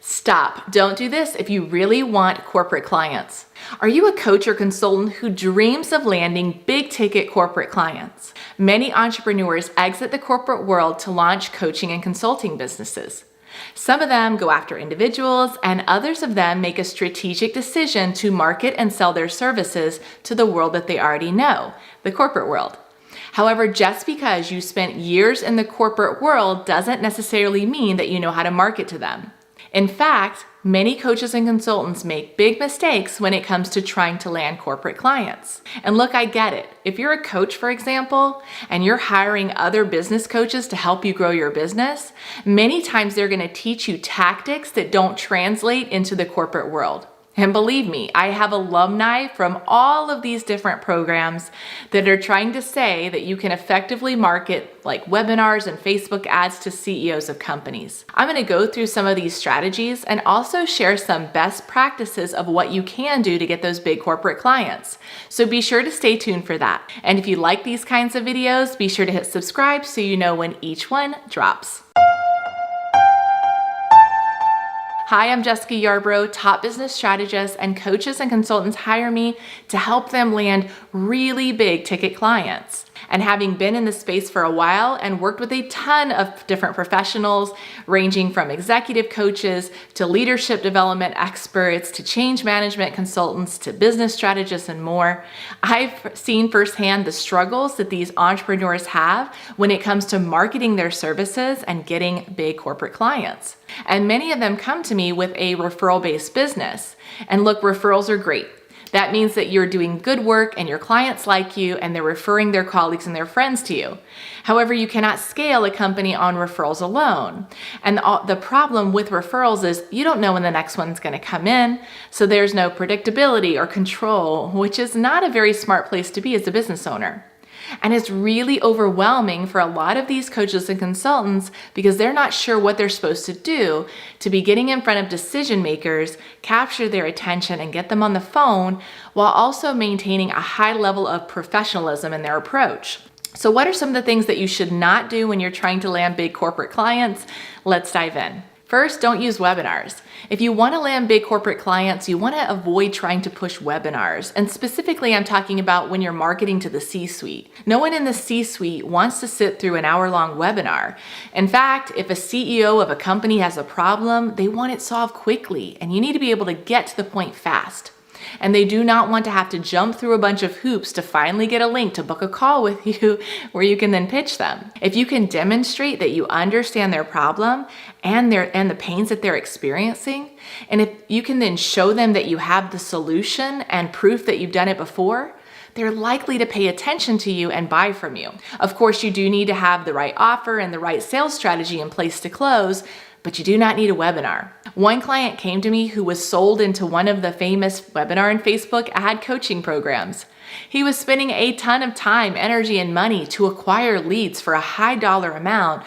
Stop. Don't do this if you really want corporate clients. Are you a coach or consultant who dreams of landing big ticket corporate clients? Many entrepreneurs exit the corporate world to launch coaching and consulting businesses. Some of them go after individuals, and others of them make a strategic decision to market and sell their services to the world that they already know, the corporate world. However, just because you spent years in the corporate world doesn't necessarily mean that you know how to market to them. In fact, many coaches and consultants make big mistakes when it comes to trying to land corporate clients. And look, I get it. If you're a coach, for example, and you're hiring other business coaches to help you grow your business, many times they're going to teach you tactics that don't translate into the corporate world. And believe me, I have alumni from all of these different programs that are trying to say that you can effectively market like webinars and Facebook ads to CEOs of companies. I'm going to go through some of these strategies and also share some best practices of what you can do to get those big corporate clients. So be sure to stay tuned for that. And if you like these kinds of videos, be sure to hit subscribe so you know when each one drops. Hi, I'm Jessica Yarbrough, top business strategist, and coaches and consultants hire me to help them land really big ticket clients. And having been in this space for a while and worked with a ton of different professionals, ranging from executive coaches to leadership development experts to change management consultants to business strategists and more, I've seen firsthand the struggles that these entrepreneurs have when it comes to marketing their services and getting big corporate clients. And many of them come to me with a referral-based business. And look, referrals are great. That means that you're doing good work and your clients like you and they're referring their colleagues and their friends to you. However, you cannot scale a company on referrals alone. And the problem with referrals is you don't know when the next one's going to come in, so there's no predictability or control, which is not a very smart place to be as a business owner. And it's really overwhelming for a lot of these coaches and consultants because they're not sure what they're supposed to do to be getting in front of decision makers, capture their attention, and get them on the phone while also maintaining a high level of professionalism in their approach. So what are some of the things that you should not do when you're trying to land big corporate clients? Let's dive in. First, don't use webinars. If you want to land big corporate clients, you want to avoid trying to push webinars. And specifically, I'm talking about when you're marketing to the C-suite. No one in the C-suite wants to sit through an hour-long webinar. In fact, if a CEO of a company has a problem, they want it solved quickly, and you need to be able to get to the point fast. And they do not want to have to jump through a bunch of hoops to finally get a link to book a call with you where you can then pitch them. If you can demonstrate that you understand their problem and the pains that they're experiencing, and if you can then show them that you have the solution and proof that you've done it before, they're likely to pay attention to you and buy from you. Of course, you do need to have the right offer and the right sales strategy in place to close, but you do not need a webinar. One client came to me who was sold into one of the famous webinar and Facebook ad coaching programs. He was spending a ton of time, energy, and money to acquire leads for a high dollar amount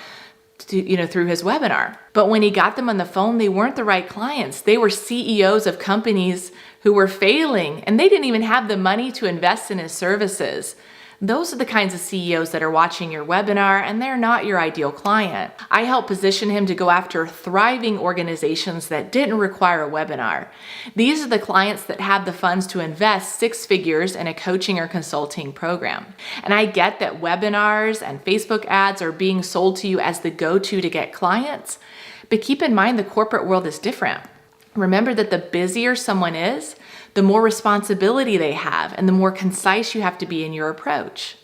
through his webinar. But when he got them on the phone, they weren't the right clients. They were CEOs of companies who were failing, and they didn't even have the money to invest in his services. Those are the kinds of CEOs that are watching your webinar, and they're not your ideal client. I helped position him to go after thriving organizations that didn't require a webinar. These are the clients that have the funds to invest 6 figures in a coaching or consulting program. And I get that webinars and Facebook ads are being sold to you as the go-to to get clients, but keep in mind the corporate world is different. Remember that the busier someone is, the more responsibility they have and the more concise you have to be in your approach.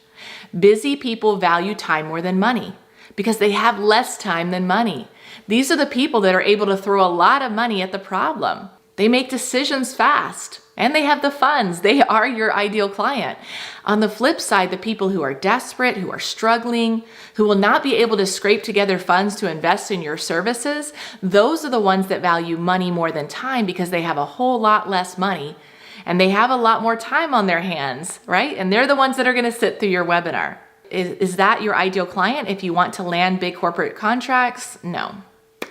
Busy people value time more than money because they have less time than money. These are the people that are able to throw a lot of money at the problem. They make decisions fast and they have the funds. They are your ideal client. On the flip side, the people who are desperate, who are struggling, who will not be able to scrape together funds to invest in your services, those are the ones that value money more than time because they have a whole lot less money and they have a lot more time on their hands, right? And they're the ones that are going to sit through your webinar. Is that your ideal client if you want to land big corporate contracts? No.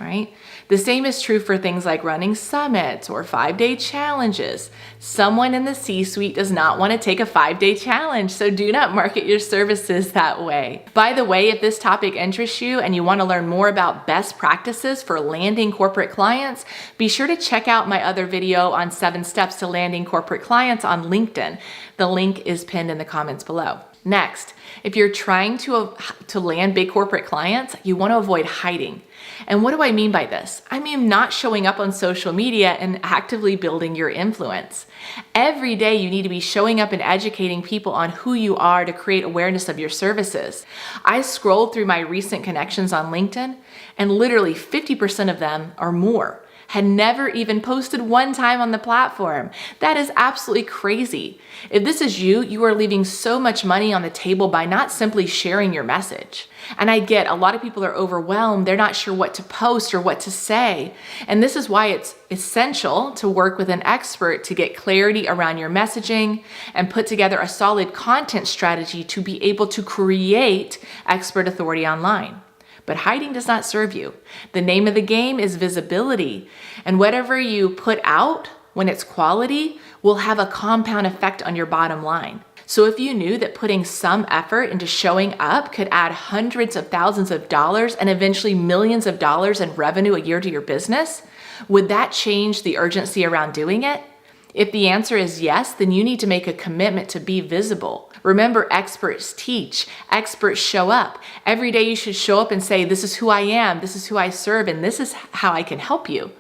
right? The same is true for things like running summits or 5-day challenges. Someone in the C-suite does not want to take a 5-day challenge, so do not market your services that way. By the way, if this topic interests you and you want to learn more about best practices for landing corporate clients, be sure to check out my other video on 7 steps to landing corporate clients on LinkedIn. The link is pinned in the comments below. Next, if you're trying to land big corporate clients, you want to avoid hiding. And what do I mean by this? I mean not showing up on social media and actively building your influence. Every day you need to be showing up and educating people on who you are to create awareness of your services. I scrolled through my recent connections on LinkedIn, and literally 50% of them or more had never even posted one time on the platform. That is absolutely crazy. If this is you, you are leaving so much money on the table by not simply sharing your message. And I get a lot of people are overwhelmed. They're not sure what to post or what to say. And this is why it's essential to work with an expert to get clarity around your messaging and put together a solid content strategy to be able to create expert authority online. But hiding does not serve you. The name of the game is visibility. And whatever you put out, when it's quality, will have a compound effect on your bottom line. So if you knew that putting some effort into showing up could add hundreds of thousands of dollars and eventually millions of dollars in revenue a year to your business, would that change the urgency around doing it? If the answer is yes, then you need to make a commitment to be visible. Remember, experts teach, experts show up. Every day you should show up and say, this is who I am, this is who I serve, and this is how I can help you.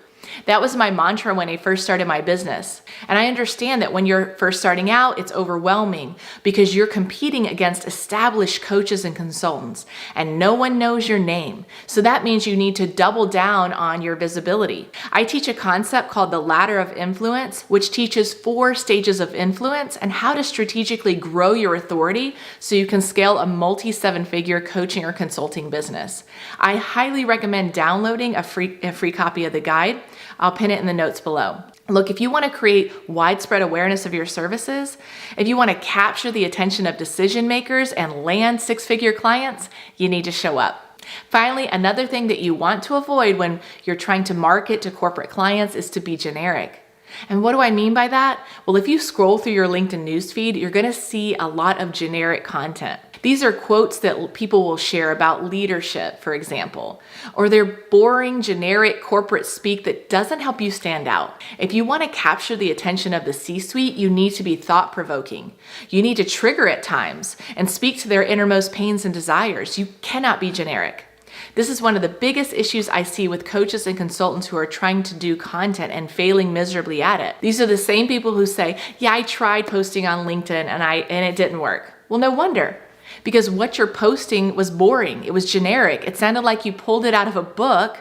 That was my mantra when I first started my business. And I understand that when you're first starting out, it's overwhelming because you're competing against established coaches and consultants, and no one knows your name. So that means you need to double down on your visibility. I teach a concept called the ladder of influence, which teaches 4 stages of influence and how to strategically grow your authority so you can scale a multi-7-figure coaching or consulting business. I highly recommend downloading a free copy of the guide. I'll pin it in the notes below. Look, if you want to create widespread awareness of your services, if you want to capture the attention of decision makers and land 6-figure clients, you need to show up. Finally, another thing that you want to avoid when you're trying to market to corporate clients is to be generic. And what do I mean by that? Well, if you scroll through your LinkedIn newsfeed, you're going to see a lot of generic content. These are quotes that people will share about leadership, for example, or they're boring, generic corporate speak that doesn't help you stand out. If you want to capture the attention of the C-suite, you need to be thought-provoking. You need to trigger at times and speak to their innermost pains and desires. You cannot be generic. This is one of the biggest issues I see with coaches and consultants who are trying to do content and failing miserably at it. These are the same people who say, yeah, I tried posting on LinkedIn and it didn't work. Well, no wonder. Because what you're posting was boring. It was generic. It sounded like you pulled it out of a book,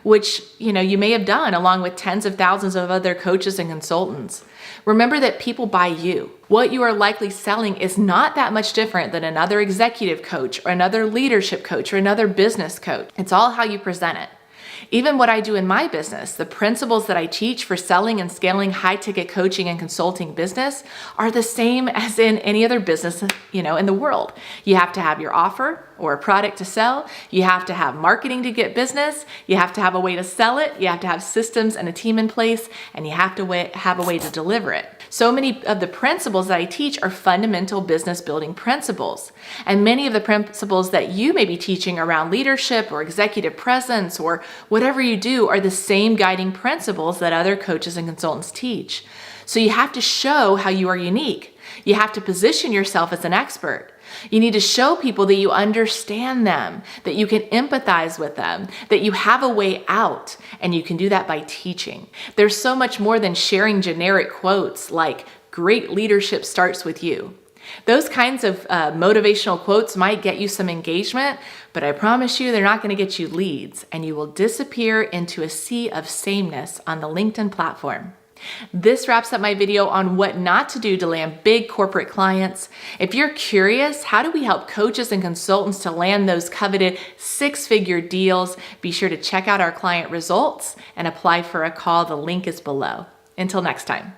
which you may have done along with tens of thousands of other coaches and consultants. Remember that people buy you. What you are likely selling is not that much different than another executive coach or another leadership coach or another business coach. It's all how you present it. Even what I do in my business, the principles that I teach for selling and scaling high-ticket coaching and consulting business are the same as in any other business, in the world. You have to have your offer or a product to sell. You have to have marketing to get business. You have to have a way to sell it. You have to have systems and a team in place, and you have to have a way to deliver it. So many of the principles that I teach are fundamental business building principles. And many of the principles that you may be teaching around leadership or executive presence or whatever you do are the same guiding principles that other coaches and consultants teach. So you have to show how you are unique. You have to position yourself as an expert. You need to show people that you understand them, that you can empathize with them, that you have a way out, and you can do that by teaching. There's so much more than sharing generic quotes like, great leadership starts with you. Those kinds of motivational quotes might get you some engagement, but I promise you they're not going to get you leads, and you will disappear into a sea of sameness on the LinkedIn platform. This wraps up my video on what not to do to land big corporate clients. If you're curious, how do we help coaches and consultants to land those coveted 6-figure deals? Be sure to check out our client results and apply for a call. The link is below. Until next time.